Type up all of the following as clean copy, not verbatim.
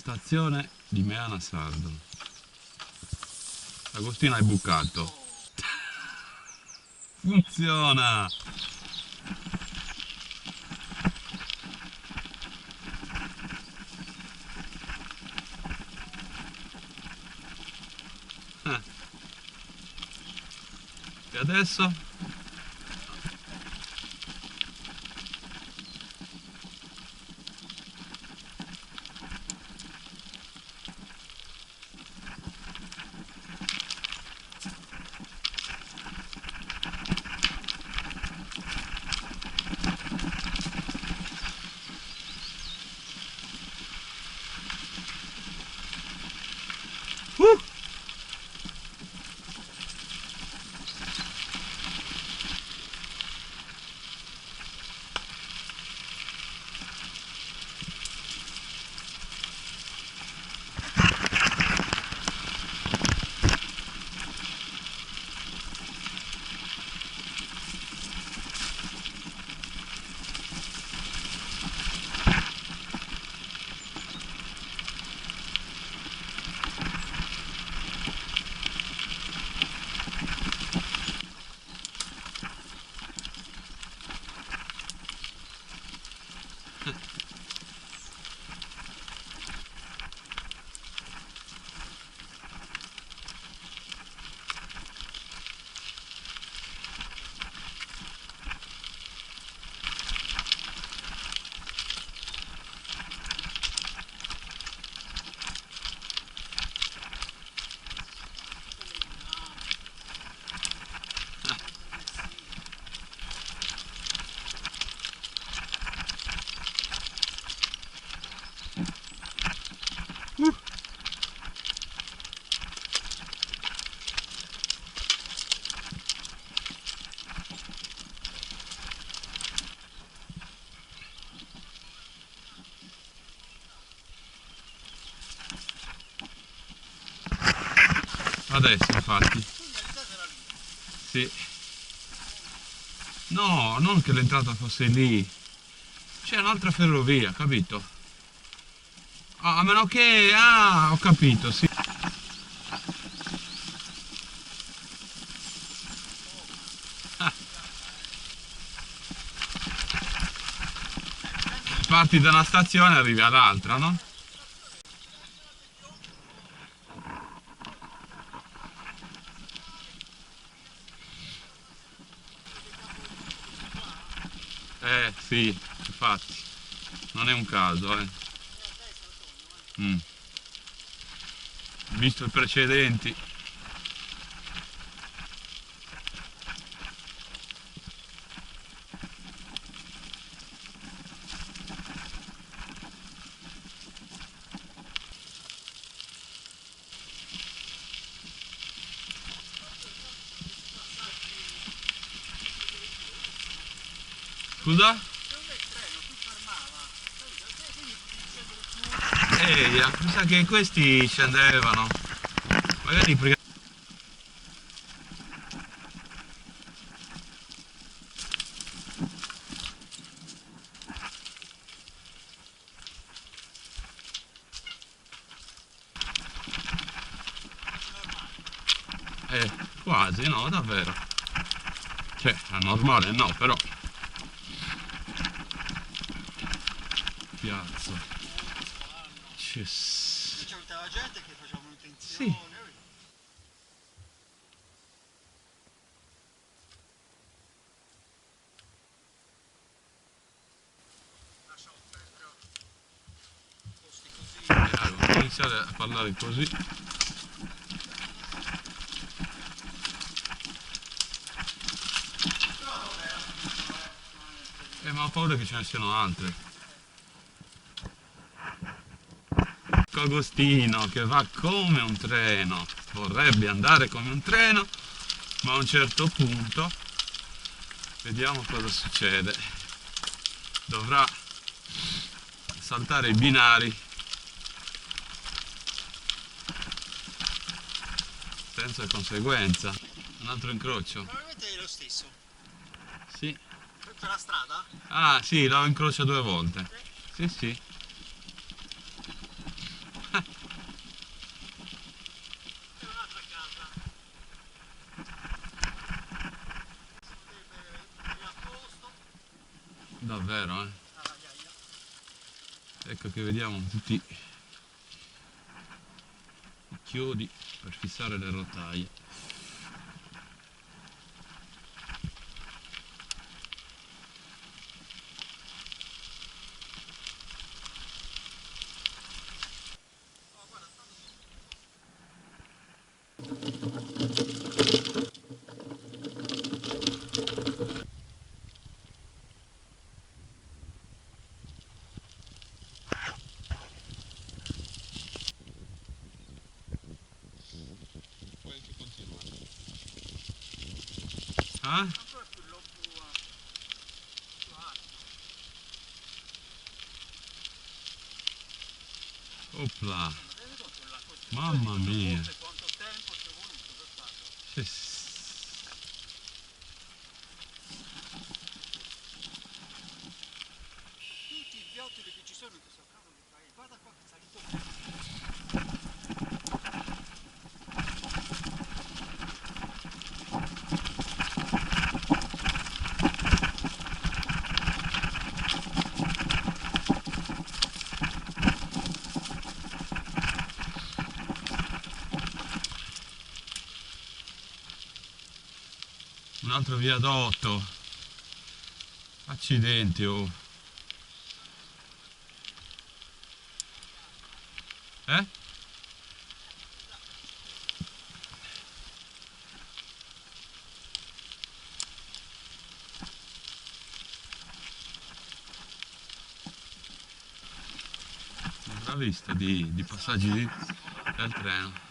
Stazione di Meana Sardo. Agostino hai bucato. Funziona! E adesso? Uh! Adesso infatti. Sì. No, non che l'entrata fosse lì. C'è un'altra ferrovia, capito? Ah, a meno che... Ah, ho capito, sì. Ah, parti da una stazione e arrivi all'altra, no? Sì, infatti. Non è un caso, eh. Mm. Visto i precedenti. Scusa? Mi sa che questi scendevano. Magari perché... Quasi, no, davvero. Cioè, è normale no, però... Piazza. C'è la gente che faceva manutenzione. Sì. Allora, iniziare a parlare così. Ma ho paura che ce ne siano altre. Agostino che va come un treno, vorrebbe andare come un treno, ma a un certo punto vediamo cosa succede. Dovrà saltare i binari senza conseguenza. Un altro incrocio. Probabilmente è lo stesso. Sì. Questa è la strada? Ah sì, l'ho incrociato 2 volte. Sì, sì. Davvero, eh? Ah, ia, ia. Ecco che vediamo tutti i chiodi per fissare le rotaie. Oh, guarda, stanno sotto. Puoi anche continuare. Ah? Ancora più più alto. Opla! Ma rendi conto la costruzione Mamma di questo mia! ponte quanto tempo ci è voluto per farlo? Sì, sì. Tutti i viottoli che ci sono in questo cavolo di paese. Guarda qua che è salito bene. Un altro viadotto. Accidenti, oh. Eh? Una lista di passaggi del treno.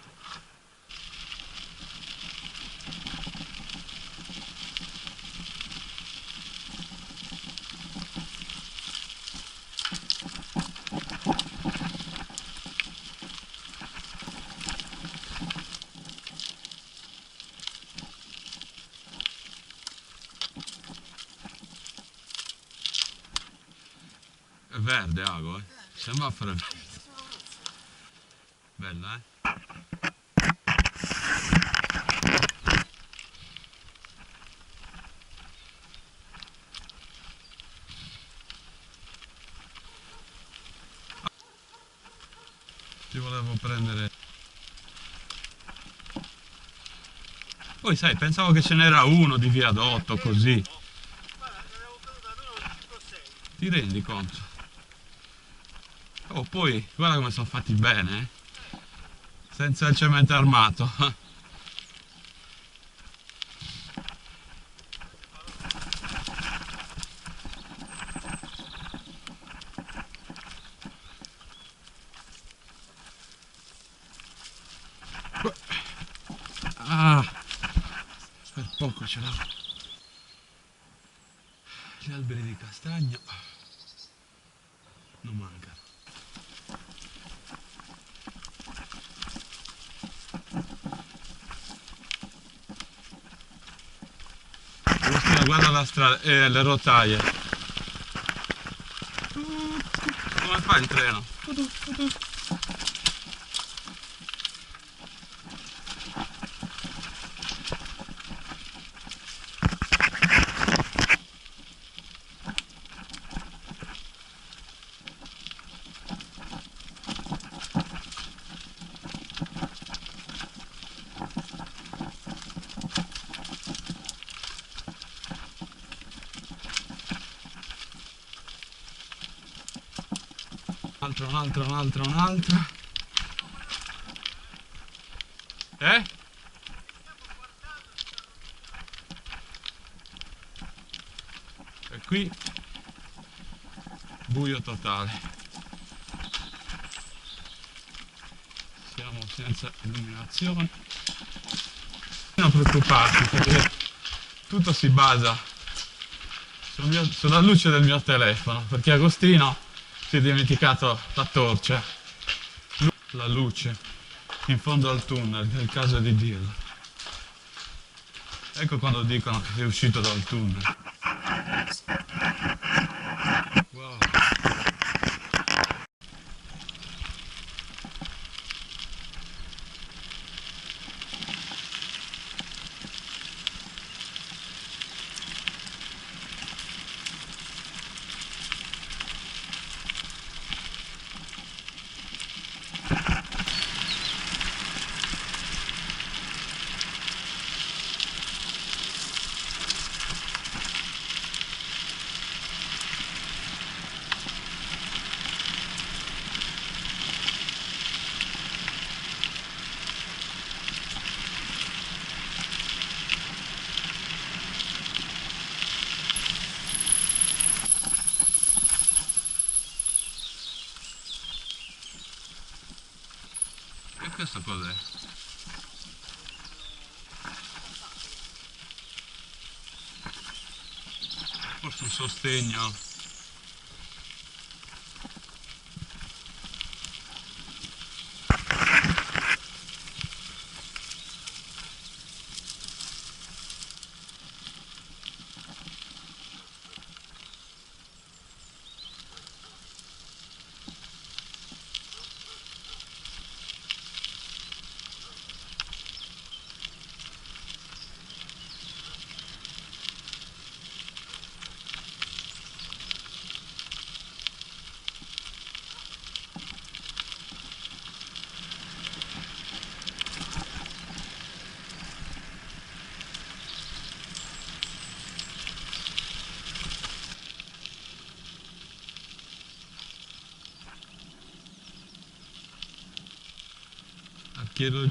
È verde, Ago, eh? Sembra fare verde. È solo rosso. Bella, eh? Ti volevo prendere. Poi sai, pensavo che ce n'era uno di viadotto così. Guarda, ne avevo preso da loro 5 o 6. Ti rendi conto? Oh, poi guarda come sono fatti bene, eh? Senza il cemento armato. Ah, per poco ce l'ho. Gli alberi di castagno non mancano. Agostino, guarda la strada, le rotaie. Come fa il treno? Un altro. Eh? E qui buio totale. Siamo senza illuminazione. Non preoccuparti perché tutto si basa sulla luce del mio telefono, perché Agostino si è dimenticato la torcia, la luce in fondo al tunnel, è il caso di dirlo. Ecco quando dicono che sei uscito dal tunnel. Wow. Questo cos'è? Forse un sostegno.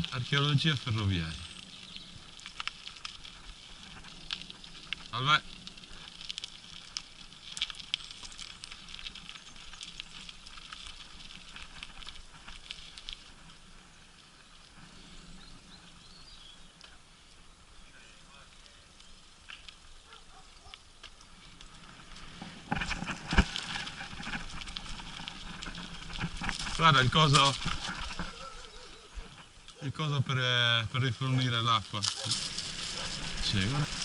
Archeologia ferroviaria. Vabbè. Guarda il coso per rifornire l'acqua. Sì, guarda.